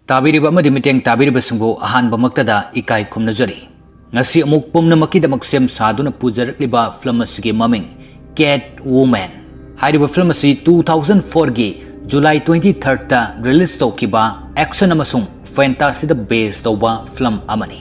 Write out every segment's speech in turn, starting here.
Tabiriba amadi miteng tabiriba sungbu ahan bamaktada ikai kumnajari. Ngasi amuk pumnamakidamag sem saduna pujarakliba film asigi maming Catwoman. Hairiba film asi 2004 gi July 23rd ta release tawkiba action amasung fantasy da base tawba film amani.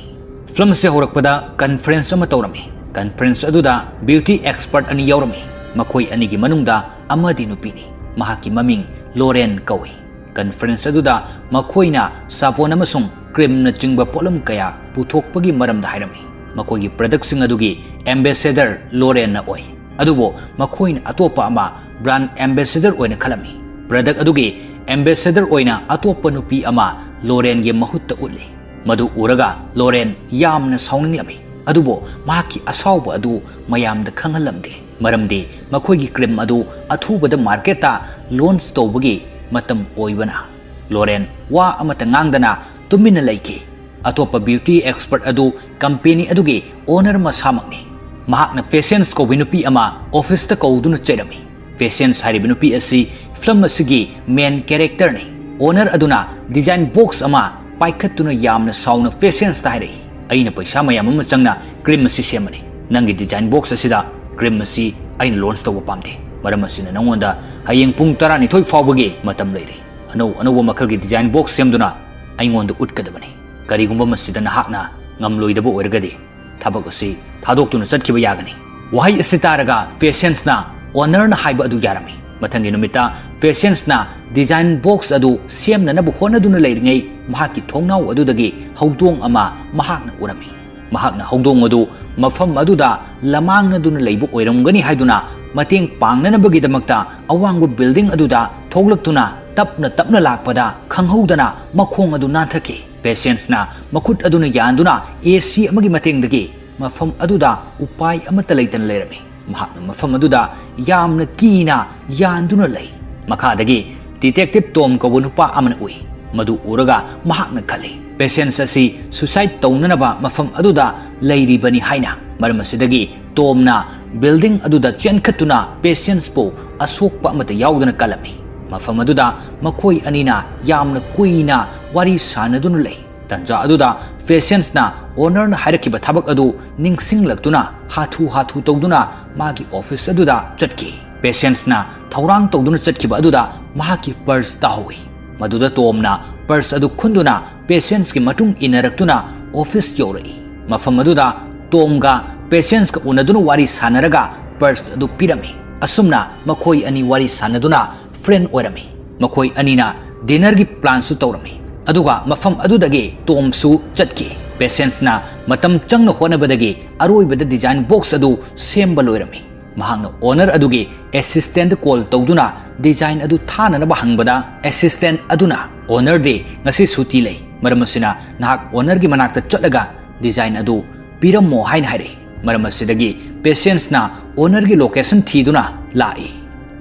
Film se horakpada conference ama tawrami. Conference aduda beauty expert ani yawrami. Makoi anigi manungda amadi nupini. Mahaki maming Lauren kawi. Conference aduda makoina sapon amasung cream na chingba polam kaya puthokpagi maramda hairami. Makoigi product sing adugi ambassador Lauren na oy. Adubo makoina atopa ama brand ambassador oy na khalami. Product adugi ambassador oy na atopa nupi ama Lauren ge mahutta utli. Madu uraga Lauren yamna sauninglami. Adubo mahaki asawba adu mayamda khangalamde. Maramdi makoigi cream adu athubada marketa launch tawbagi matam oibana. Lauren wa amata ngangdana tumina laiki. Atopa beauty expert adu company adugi owner masamakni. Mahakna patience ko binupi ama office ta kauduna chairami. Patience hari binupi asi film asigi main character ni. Owner aduna design box ama paikatuna yamna sauna patience ta hari. Aina paisa mayam ama changna cream asi semani. Nangi design box asida cream asi aina launch tawba pamde. Maramasina nangonda hayeng pung tara ni thoi fawbagi matam leiri. Ano makalgi design box semduna aingonda utkadabani. Karigumba masida nahakna ngamloidaba oirgadi thabak asi thadokuna chatkiba yagani. Wahai asi taraga patience na owner na haiba adu yarami. Mathangi numita patience na design box adu semna nabu honaduna leiringai mahaki thongnau adudagi hawdong ama mahakna urami. Mahakna hawdong adu mafam aduda lamangna duna leibu oiramgani haiduna mateng pangnanabagidamagta awangba building aduda thoglaktuna tapna lakpada khanghaudana makhong adu nanthaki. Patience na makut aduna yanduna AC amagi matengdagi mafam aduda upai amata leitan leirami. Mahakna mafam aduda yamna kina yanduna lei. Makadagi detective Tom kawanupa amana ui. Madu uraga mahakna khali. Patience asi suicide tawnanaba mafam aduda leiribani haina. Maramasidagi Tom na building aduda chenkhatuna Patience po asokpa amata yaudana kalami. Mafam aduda makoi anina yamna kuina wari sanaduna lei. Tanja aduda Patience na owner na harakiba thabak adu ningsinglaktuna hathu tawduna magi office aduda chatki. Patience na thaurang tawduna chatkiba aduda mahaki purse tahui. Maduda Tom na purse adu khunduna Patience ki matung inaraktuna office yorai. Mafam aduda Tom ga Patience ka unaduna wari sanaraga purse adu pirami. Asumna makoi ani wari sanaduna friend oirami. Makoi anina dinner gi plan su tawrami. Aduga mafam adudagi Tom su chatki. Patience na matam changna honabadagi aroibada design box adu semba loirami. Mahangna owner adugi assistant call tawduna design adu thana na bahangbada assistant aduna owner de ngasi suti lei. Maramasina nahak owner gi manakta chatlaga design adu pirammo hain haire. Maramasidagi Patience na owner gi location thiduna lai.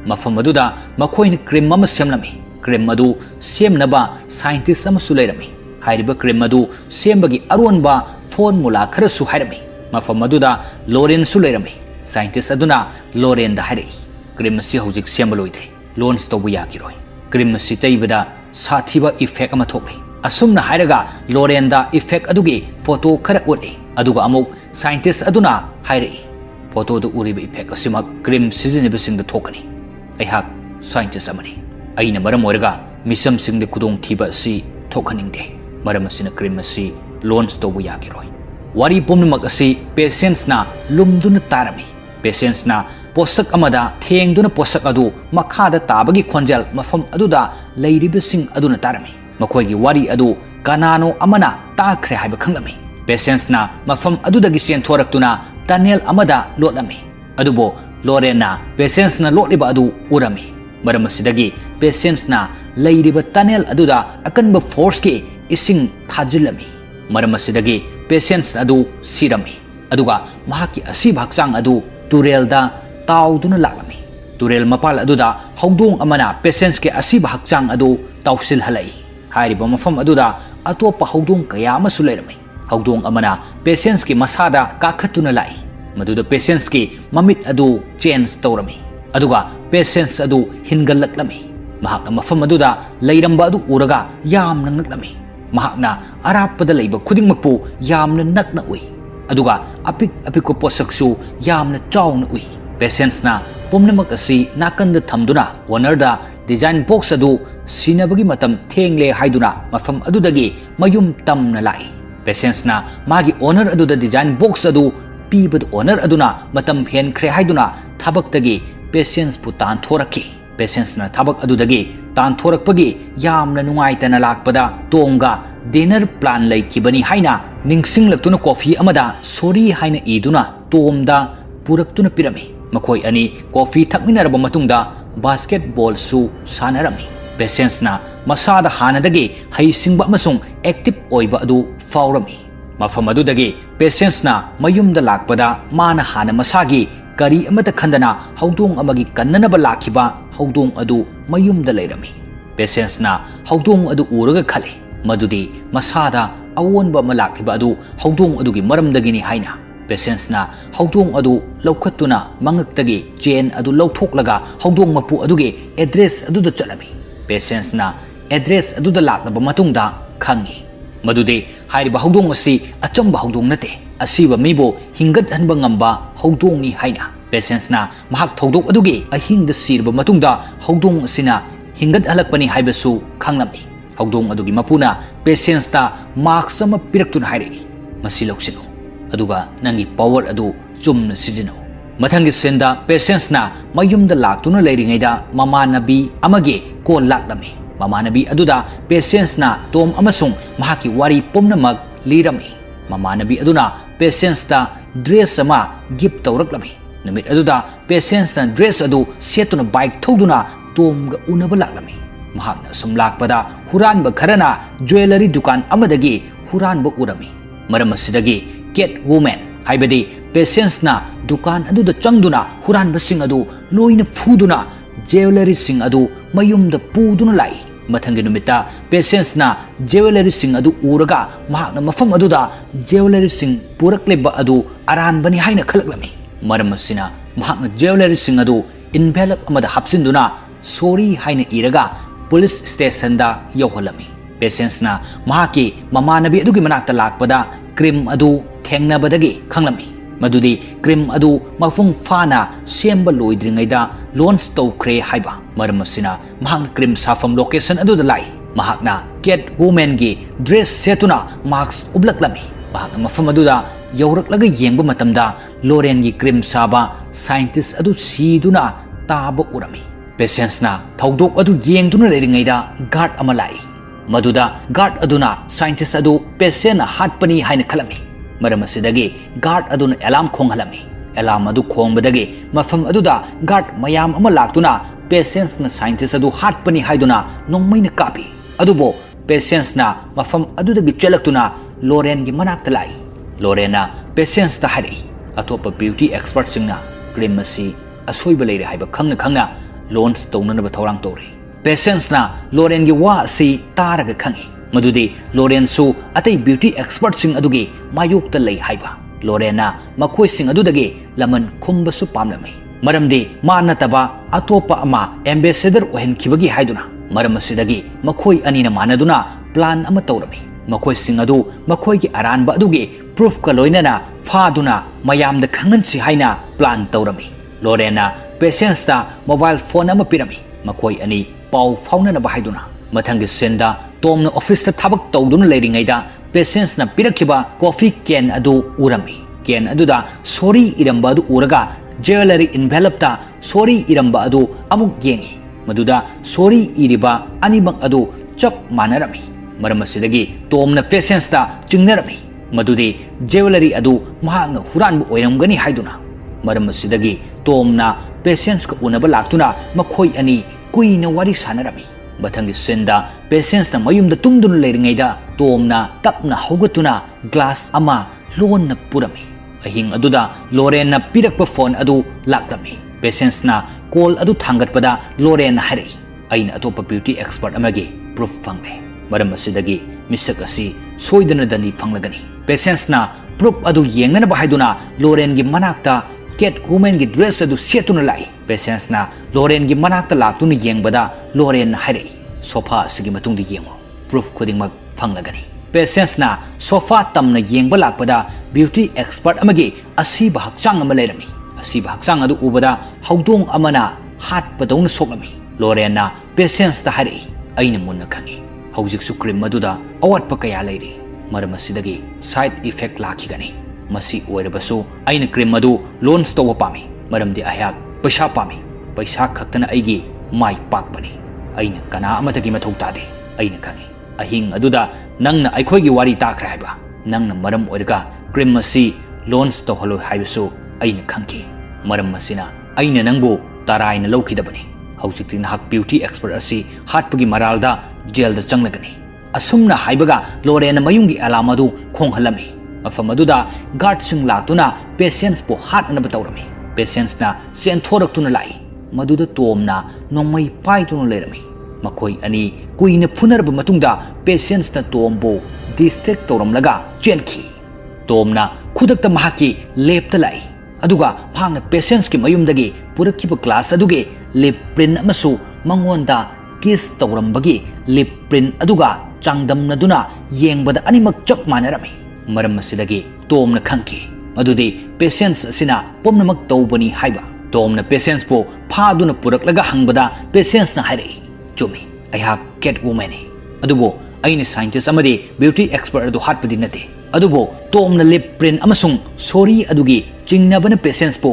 Mafam aduda makoin cream ama semlami. Cream adu semnaba scientist ama sulairami. Hairiba cream adu sembagi aronba formula khara su hairami. Mafam aduda Lauren sulairami. Scientist aduna Lauren da hairi. Cream asi hojik sembaloidre. Launch tawbu yakiroi. Cream asi taibada sathiba effect ama thokli. Asumna hairaga Lauren da effect adugi photo khara utli. Aduga amuk scientist aduna hairi. Photo du uriba effect asimak cream seasonable sing da thokani. Aihak scientist amani. Aina maram oiraga misam sing de kudong thiba si thokhaningde. Maram asina cream asi launch tawbu yakiroi. Wari pumnamak asi Patience na lumduna tarami. Patience na posak amada thengduna posak adu makhada tabagi khonjal mafam aduda leiriba sing aduna tarami. Makoigi wari adu kanano amana takhre haiba khanglami. Patience na mafam adudagi thoraktuna tunnel amada lotlami. Adubo Lauren na Patience na lotliba adu urami. Maramasidagi Patience na leiriba tunnel aduda akanba force ki ising thajilami. Maramasidagi Patience adu sirami. Aduga mahaki asib hakchang adu turel da tawduna laklami. Turel mapal aduda hawdong amana Patience ke asib hakchang adu tawsil halai. Hairiba mafam aduda atopa hawdong kaya ama sulairami. Hawdong amana Patience ki masada kakhatuna lai. Maduda Patience ki mamit adu change tawrami. Aduga Patience adu hingalaklami. Mahakna mafam aduda leiramba adu uraga yamna ngaklami. mahakna arapada leiba khudingmakpu yamna nakna ui aduga apik apiko posaksu yamna chawna ui patients na pumnamak asi nakanda thamduna owner da design box adu sinabagi matam thengle haiduna mafam adudagi mayum tamna lai patients na magi owner adu da design box adu pibad owner aduna matam hen khre haiduna thabaktagi patients pu tan thoraki patients na thabak adudagi tan thorakpagi yamna nungaitana lakpada tonga dinner plan lai kibani haina ningsing laktuna coffee amada sorry haina iduna tomda puraktuna pirami makoi ani coffee thakminaraba matungda basketball su sanarami patients na masada hanadagi haisingba amasung active oiba adu faurami mafam adudagi patients na mayumda lakpada mana hana masagi kari amata khandana haudong amagi kannanaba lakhiba haudong adu mayumda leirami patients na haudong adu uraga khale madudi masada awonba malakhiba adu haudong adugi maramdagini haina patients na haudong adu laukhatuna mangaktagi chain adu lauthoklaga haudong mapu adugi address adu da chalami patients na address adu da laknaba matungda khangi madudi hairiba haudong asi achamba haudong nate asiba mibo hingat hanba ngamba haudong ni haina patients na mahak thodok adugi ahingda sirba matungda haudong asina hingat halakpani haibasu khanglami haudong adugi mapuna patients ta marks ama piraktuna hairi masiloksino aduga nangi power adu chumna sijino mathangi senda patients na mayumda laktuna leiringaida mamanabi amage ko laklami mamanabi aduda patients na tom amasung mahaki wari pumnamak lirami mamanabi aduna patients ta dress ama gift tawraklami namit aduda patients na dress adu setuna bike thoduna tomga unaba laklami mahakna sumlakpada huranba kharana jewelry dukan amadagi huranba urami maram asidagi Catwoman haibadi patients na dukan adu da changduna huranba sing adu loina phuduna jewelry sing adu mayumda puduna lai mathangi numita patients na jewelry sing adu uraga mahakna mafam adu da jewelry sing purakleba adu aranbani haina khalaklami maram asina mahakna jewelry sing adu envelope amada hapsinduna sorry haina iraga police station da yoholami patients na mahaki mamanabi adugi manakta lakpada cream adu thengnabadagi khanglami madudi cream adu mafung fana semba loidringaida launch tawkhre haiba maram asina mahakna cream safam location adu da lai mahakna Catwoman gi dress setuna marks ublaklami mahakna mafam adu da yawraklaga yengba matamda Loren gi cream saba scientist adu siduna taba urami patients na thodok adu yengduna leiringaida guard ama lai maduda guard aduna scientist adu patient na hatpani haina khalami maram asidagi guard aduna alarm khonghalami alarm adu khongbadagi mafam aduda guard mayam ama laktuna patients na scientist adu hatpani haiduna nongmaina kapi adubo patients na mafam adudagi chelaktuna Loren gi manakta lai Loren na patients ta hari atopa beauty expert singna cream asi asoiba leire haiba khangna launch townanaba thorang tori patients na Loren gi wa si taraga khangi madudi Loren su atai beauty expert sing adugi mayukta lei haiba Loren na makoi sing adudagi laman khumba su pamlami maramdi manataba atopa ama ambassador ohen khibagi haiduna maram asidagi makoi anina manaduna plan ama tawrami makoi sing adu makoi gi aranba adugi proof ka loinana phaduna mayamda khangansi haina plan tawrami Loren na patients ta mobile phone ama pirami makoi ani pau faunana bahaiduna mathangi senda tomna office ta thabak tawduna leiringaida patients na pirakhiba coffee can adu urami can aduda sorry iramba adu uraga jewelry envelope ta sorry iramba adu amuk yengi maduda sorry iriba animak adu chap manarami maram asidagi tomna patients ta chingnarami madudi jewelry adu mahakna huranbu oiramgani haiduna maram asidagi tomna patients ka unaba laktuna makhoi ani kuina wari sanarami mathangi senda patients na mayumda tungduna leiringaida tomna tapna hogatuna glass ama lonna purami ahing aduda Loren na pirakpa phone adu laklami patients na call adu thangatpada Loren hari aina atopa beauty expert amagi proof phangme maram asidagi misak asi soidana dani phanglagani patients na proof adu yengnana bahaiduna Loren gi manakta Catwoman gi dress adu setuna lai patients na Loren gi manakta laktuna yengbada Loren hari sofa asigi matungdi yengo proof khudingmak ꯐꯪꯂꯒꯅꯤ꯫ ꯄꯦꯁꯦꯟꯁꯅ ꯁꯣꯐꯥ ꯇꯝꯅ ꯌꯦꯡꯕ ꯂꯥꯛꯄꯗ beauty expert ꯑꯃꯒꯤ ꯑꯁꯤꯕ ꯍꯛꯆꯥꯡ ꯑꯃ ꯂꯩꯔꯝꯃꯤ꯫ ꯑꯁꯤꯕ ꯍꯛꯆꯥꯡ ꯑꯗꯨ ꯎꯕꯗ ꯍꯧꯗꯣꯡ ꯑꯃꯅ ꯍꯥꯠꯄꯗꯧꯅ ꯁꯣꯛꯂꯝꯃꯤ꯫ ꯂꯣꯔꯦꯟꯅ ꯄꯦꯁꯦꯟꯁꯇ ꯍꯥꯏꯔꯛꯏ, ꯑꯩꯅ ꯃꯨꯟꯅ ꯈꯪꯏ, ꯍꯧꯖꯤꯛꯁꯨ ꯀ꯭ꯔꯤꯝ ꯑꯗꯨꯗ ꯑꯋꯥꯠꯄ ꯀꯌꯥ ꯂꯩꯔꯤ, ꯃꯔꯝ ꯑꯁꯤꯗꯒꯤ ꯁꯥꯏꯗ ꯏꯐꯦꯛ ꯂꯥꯛꯈꯤꯒꯅꯤ꯫ ꯃꯁꯤ ꯑꯣꯏꯔꯕꯁꯨ ꯑꯩꯅ ꯀ꯭ꯔꯤꯝ ꯑꯗꯨ ꯂꯣꯟꯆ ꯇꯧꯕ ꯄꯥꯝꯃꯤ, ꯃꯔꯝꯗꯤ ꯑꯩꯍꯥꯛ ꯄꯩꯁꯥ ꯄꯥꯝꯃꯤ꯫ ꯄꯩꯁꯥ ꯈꯛꯇꯅ ꯑꯩꯒꯤ ꯃꯥꯏ ꯄꯥꯛꯄꯅꯤ꯫ ꯑꯩꯅ ꯀꯅꯥ ꯑꯃꯇꯒꯤ ꯃꯊꯧ ꯇꯥꯗꯦ, ꯑꯩꯅ ꯈꯪꯏ꯫ ꯑꯍꯤꯡ ꯑꯗꯨꯗ ꯅꯪꯅ ꯑꯩꯈꯣꯏꯒꯤ ꯋꯥꯔꯤ ꯇꯥꯈ꯭ꯔꯦ ꯍꯥꯏꯕ, ꯅꯪꯅ ꯃꯔꯝ ꯑꯣꯏꯔꯒ ꯀ꯭ꯔꯤꯝ ꯑꯁꯤ ꯂꯣꯟꯆ ꯇꯧꯍꯜꯂꯣꯏ ꯍꯥꯏꯕꯁꯨ ꯑꯩꯅ ꯈꯪꯈꯤ꯫ ꯃꯔꯝ ꯑꯁꯤꯅ ꯑꯩꯅ ꯅꯪꯕꯨ ꯇꯔꯥꯏꯅ ꯂꯧꯈꯤꯗꯕꯅꯤ꯫ ꯍꯧꯖꯤꯛꯇꯤ ꯅꯍꯥꯛ ꯕ꯭ꯌꯨꯇꯤ ꯑꯦꯛꯁꯄꯔꯠ ꯑꯁꯤ ꯍꯥꯠꯄꯒꯤ ꯃꯔꯥꯜꯗ ꯖꯦꯜꯗ ꯆꯪꯂꯒꯅꯤ꯫ ꯑꯁꯨꯝꯅ ꯍꯥꯏꯕꯒ ꯂꯣꯔꯦꯟꯅ ꯃꯌꯨꯝꯒꯤ ꯑꯦꯂꯥꯔꯝ ꯑꯗꯨ ꯈꯣꯡꯍꯜꯂꯝꯃꯤ꯫ ꯃꯐꯝ ꯑꯗꯨꯗ ꯒꯥꯔꯗꯁꯤꯡ ꯂꯥꯛꯇꯨꯅ ꯄꯦꯁꯦꯟꯁꯄꯨ ꯍꯥꯠꯅꯅꯕ ꯇꯧꯔꯝꯃꯤ꯫ ꯄꯦꯁꯦꯟꯁꯅ ꯆꯦꯟꯊꯣꯔꯛꯇꯨꯅ ꯂꯥꯛꯏ꯫ ꯃꯗꯨꯗ ꯇꯣꯝꯅ ꯅꯣꯡꯃꯩ ꯄꯥꯏꯗꯨꯅ ꯂꯩꯔꯝꯃꯤ꯫ ꯃꯈꯣꯏ ꯑꯅꯤ ꯀꯨꯏꯅ ꯐꯨꯅꯔꯕ ꯃꯇꯨꯡꯗ ꯄꯦꯁꯦꯟꯁꯅ ꯇꯣꯝꯕꯨ ꯗꯤꯁꯇ꯭ꯔꯦꯛ ꯇꯧꯔꯝꯂꯒ ꯆꯦꯟꯈꯤ꯫ ꯇꯣꯝꯅ ꯈꯨꯗꯛꯇ ꯃꯍꯥꯛꯀꯤ ꯂꯦꯞꯇ ꯂꯥꯛꯏ, ꯑꯗꯨꯒ ꯃꯍꯥꯛꯅ ꯄꯦꯁꯦꯟꯁꯀꯤ ꯃꯌꯨꯝꯗꯒꯤ ꯄꯨꯔꯛꯈꯤꯕ ꯒ꯭ꯂꯥꯁ ꯑꯗꯨꯒꯤ ꯂꯤꯞ ꯄ꯭ꯔꯤꯟ ꯑꯃꯁꯨ ꯃꯉꯣꯟꯗ ꯀꯤꯁ ꯇꯧꯔꯝꯕꯒꯤ ꯂꯤꯞ ꯄ꯭ꯔꯤꯟ ꯑꯗꯨꯒ ꯆꯥꯡꯗꯝꯅꯗꯨꯅ ꯌꯦꯡꯕꯗ ꯑꯅꯤꯃꯛ ꯆꯞ ꯃꯥꯟꯅꯔꯝꯃꯤ꯫ ꯃꯔꯝ ꯑꯁꯤꯗꯒꯤ ꯇꯣꯝꯅ ꯈꯪꯈꯤ ꯃꯗꯨꯗꯤ ꯄꯦꯁꯦꯟꯁ ꯑꯁꯤꯅ ꯄꯨꯝꯅꯃꯛ ꯇꯧꯕꯅꯤ ꯍꯥꯏꯕ꯫ ꯇꯣꯝꯅ ꯄꯦꯁꯦꯟꯁꯄꯨ ꯐꯥꯗꯨꯅ ꯄꯨꯔꯛꯂꯒ ꯍꯪꯕꯗ ꯄꯦꯁꯦꯟꯁꯅ ꯍꯥꯏꯔꯛꯏ, ꯆꯨꯝꯃꯤ, ꯑꯩꯍꯥꯛ ꯀꯦꯠꯋꯨꯃꯦꯟꯅꯤ, ꯑꯗꯨꯕꯨ ꯑꯩꯅ ꯁꯥꯏꯟꯇꯤꯁ ꯑꯃꯗꯤ ꯕ꯭ꯌꯨꯇꯤ ꯑꯦꯛꯁꯄꯔꯠ ꯑꯗꯨ ꯍꯥꯠꯄꯗꯤ ꯅꯠꯇꯦ꯫ ꯑꯗꯨꯕꯨ ꯇꯣꯝꯅ ꯂꯤꯞ ꯄ꯭ꯔꯤꯟ ꯑꯃꯁꯨꯡ ꯁꯣꯔꯤ ꯑꯗꯨꯒꯤ ꯆꯤꯡꯅꯕꯅ ꯄꯦꯁꯦꯟꯁꯄꯨ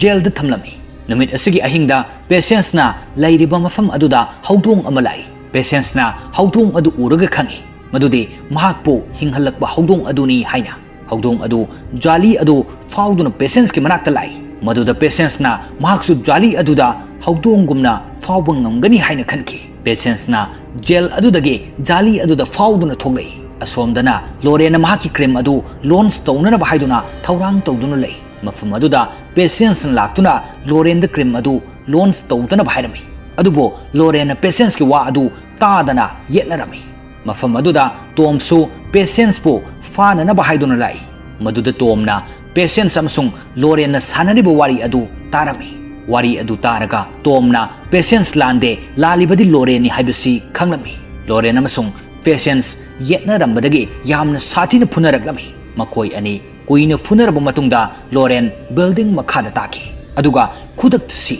ꯖꯦꯜꯗ ꯊꯝꯂꯝꯃꯤ꯫ ꯅꯨꯃꯤꯠ ꯑꯁꯤꯒꯤ ꯑꯍꯤꯡꯗ ꯄꯦꯁꯦꯟꯁꯅ ꯂꯩꯔꯤꯕ ꯃꯐꯝ ꯑꯗꯨꯗ ꯍꯧꯗꯣꯡ ꯑꯃ ꯂꯥꯛꯏ꯫ ꯄꯦꯁꯦꯟꯁꯅ ꯍꯧꯗꯣꯡ ꯑꯗꯨ ꯎꯔꯒ ꯈꯪꯏ ꯃꯗꯨꯗꯤ ꯃꯍꯥꯛꯄꯨ ꯍꯤꯡꯍꯜꯂꯛꯄ ꯍꯧꯗꯣꯡ ꯑꯗꯨꯅꯤ ꯍꯥꯏꯅ꯫ ꯍꯧꯗꯣꯡ ꯑꯗꯨ ꯖꯥꯂꯤ ꯑꯗꯨ ꯐꯥꯎꯗꯨꯅ ꯄꯦꯁꯦꯟꯁꯀꯤ ꯃꯅꯥꯛꯇ ꯂꯥꯛꯏ꯫ ꯃꯗꯨꯗ ꯄꯦꯁꯦꯟꯁꯅ ꯃꯍꯥꯛꯁꯨ ꯖꯥꯂꯤ ꯑꯗꯨꯗ ꯍꯧꯗꯣꯡꯒꯨꯝꯅ ꯐꯥꯎꯕ ꯉꯝꯒꯅꯤ ꯍꯥꯏꯅ ꯈꯟꯈꯤ꯫ ꯄꯦꯁꯦꯟꯁꯅ ꯖꯦꯜ ꯑꯗꯨꯗꯒꯤ ꯖꯥꯂꯤ ꯑꯗꯨꯗ ꯐꯥꯎꯗꯨꯅ ꯊꯣꯛꯂꯛꯏ꯫ ꯑꯁꯣꯝꯗꯅ ꯂꯣꯔꯦꯟꯅ ꯃꯍꯥꯛꯀꯤ ꯀ꯭ꯔꯤꯝ ꯑꯗꯨ ꯂꯣꯟꯆ ꯇꯧꯅꯅꯕ ꯍꯥꯏꯗꯨꯅ ꯊꯧꯔꯥꯡ ꯇꯧꯗꯨꯅ ꯂꯩ꯫ ꯃꯐꯝ ꯑꯗꯨꯗ ꯄꯦꯁꯦꯟꯁꯅ ꯂꯥꯛꯇꯨꯅ ꯂꯣꯔꯦꯟꯗ ꯀ꯭ꯔꯤꯝ ꯑꯗꯨ ꯂꯣꯟꯆ ꯇꯧꯗꯅꯕ ꯍꯥꯏꯔꯝꯃꯤ꯫ ꯑꯗꯨꯕꯨ ꯂꯣꯔꯦꯟꯅ ꯄꯦꯁꯦꯟꯁꯀꯤ ꯋꯥ ꯑꯗꯨ ꯇꯥꯗꯅ ꯌꯦꯠꯅꯔꯝꯃꯤ꯫ ꯃꯐꯝ ꯑꯗꯨꯗ ꯇꯣꯝꯁꯨ ꯄꯦꯁꯦꯟꯁꯄꯨ ꯐꯥꯅꯅꯕ ꯍꯥꯏꯗꯨꯅ ꯂꯥꯛꯏ꯫ ꯃꯗꯨꯗ ꯇꯣꯝꯅ ꯄꯦꯁꯦꯟꯁ ꯑꯃꯁꯨꯡ ꯂꯣꯔꯦꯟꯅ ꯁꯥꯟꯅꯔꯤꯕ ꯋꯥꯔꯤ ꯑꯗꯨ ꯇꯥꯔꯝꯃꯤ꯫ ꯋꯥꯔꯤ ꯑꯗꯨ ꯇꯥꯔꯒ ꯇꯣꯝꯅ ꯄꯦꯁꯦꯟꯁ ꯂꯥꯟꯗꯦ, ꯂꯥꯜꯂꯤꯕꯗꯤ ꯂꯣꯔꯦꯟꯅꯤ ꯍꯥꯏꯕꯁꯤ ꯈꯪꯂꯝꯃꯤ꯫ ꯂꯣꯔꯦꯟ ꯑꯃꯁꯨꯡ ꯄꯦꯁꯦꯟꯁ ꯌꯦꯠꯅꯔꯝꯕꯗꯒꯤ ꯌꯥꯝꯅ ꯁꯥꯊꯤꯅ ꯐꯨꯅꯔꯛꯂꯝꯃꯤ꯫ ꯃꯈꯣꯏ ꯑꯅꯤ ꯀꯨꯏꯅ ꯐꯨꯅꯔꯕ ꯃꯇꯨꯡꯗ ꯂꯣꯔꯦꯟ ꯕꯤꯜꯗꯤꯡ ꯃꯈꯥꯗ ꯇꯥꯈꯤ, ꯑꯗꯨꯒ ꯈꯨꯗꯛꯇ ꯁꯤ꯫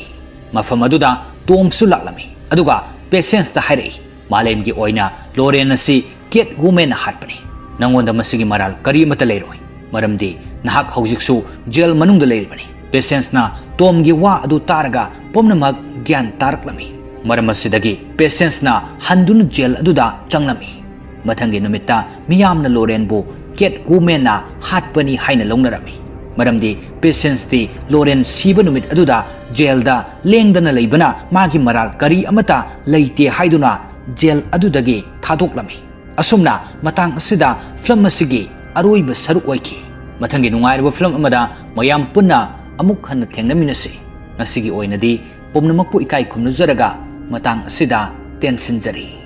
ꯃꯐꯝ ꯑꯗꯨꯗ ꯇꯣꯝꯁꯨ ꯂꯥꯛꯂꯝꯃꯤ, ꯑꯗꯨꯒ ꯄꯦꯁꯦꯟꯁꯇ ꯍꯥꯏꯔꯛꯏ, ꯃꯥꯂꯦꯝꯒꯤ ꯑꯣꯏꯅ ꯂꯣꯔꯦꯟ ꯑꯁꯤ ꯀꯦꯠꯋꯨꯃꯦꯟꯅ ꯍꯥꯠꯄꯅꯤ꯫ ꯅꯉꯣꯟꯗ ꯃꯁꯤꯒꯤ ꯃꯔꯥꯜ ꯀꯔꯤ ꯑꯃꯠꯇ ꯂꯩꯔꯣꯏ, ꯃꯔꯝꯗꯤ ꯅꯍꯥꯛ ꯍꯧꯖꯤꯛꯁꯨ ꯖꯦꯜ ꯃꯅꯨꯡꯗ ꯂꯩꯔꯤꯕꯅꯤ꯫ ꯄꯦꯁꯦꯟꯁꯅ ꯇꯣꯝꯒꯤ ꯋꯥ ꯑꯗꯨ ꯇꯥꯔꯒ ꯄꯨꯝꯅꯃꯛ ꯒ꯭ꯌꯥꯟ ꯇꯥꯔꯛꯂꯝꯃꯤ꯫ ꯃꯔꯝ ꯑꯁꯤꯗꯒꯤ ꯄꯦꯁꯦꯟꯁꯅ ꯍꯟꯗꯨꯅ ꯖꯦꯜ ꯑꯗꯨꯗ ꯆꯪꯂꯝꯃꯤ꯫ ꯃꯊꯪꯒꯤ ꯅꯨꯃꯤꯠꯇ ꯃꯤꯌꯥꯝꯅ ꯂꯣꯔꯦꯟꯕꯨ ꯀꯦꯠꯋꯨꯃꯦꯟꯅ ꯍꯥꯠꯄꯅꯤ ꯍꯥꯏꯅ ꯂꯧꯅꯔꯝꯃꯤ, ꯃꯔꯝꯗꯤ ꯄꯦꯁꯦꯟꯁꯇꯤ ꯂꯣꯔꯦꯟ ꯁꯤꯕ ꯅꯨꯃꯤꯠ ꯑꯗꯨꯗ ꯖꯦꯜꯗ ꯂꯦꯡꯗꯅ ꯂꯩꯕꯅ ꯃꯥꯒꯤ ꯃꯔꯥꯜ ꯀꯔꯤ ꯑꯃꯠꯇ ꯂꯩꯇꯦ ꯍꯥꯏꯗꯨꯅ ꯖꯦꯜ ꯑꯗꯨꯗꯒꯤ ꯊꯥꯗꯣꯛꯂꯝꯃꯤ꯫ ꯑꯁꯨꯝꯅ ꯃꯇꯥꯡ ꯑꯁꯤꯗ ꯐꯤꯂꯝ ꯑꯁꯤꯒꯤ ꯑꯔꯣꯏꯕ ꯁꯔꯨꯛ ꯑꯣꯏꯈꯤ꯫ ꯃꯊꯪꯒꯤ ꯅꯨꯡꯉꯥꯏꯔꯕ ꯐꯤꯂꯝ ꯑꯃꯗ ꯃꯌꯥꯝ ꯄꯨꯟꯅ ꯑꯃꯨꯛ ꯍꯟꯅ ꯊꯦꯡꯅꯃꯤꯟꯅꯁꯤ꯫ ꯉꯁꯤꯒꯤ ꯑꯣꯏꯅꯗꯤ ꯄꯨꯝꯅꯃꯛꯄꯨ ꯏꯀꯥꯏ ꯈꯨꯝꯅꯖꯔꯒ ꯃꯇꯥꯡ ꯑꯁꯤꯗ ꯇꯦꯟꯁꯤꯟꯖꯔꯤ꯫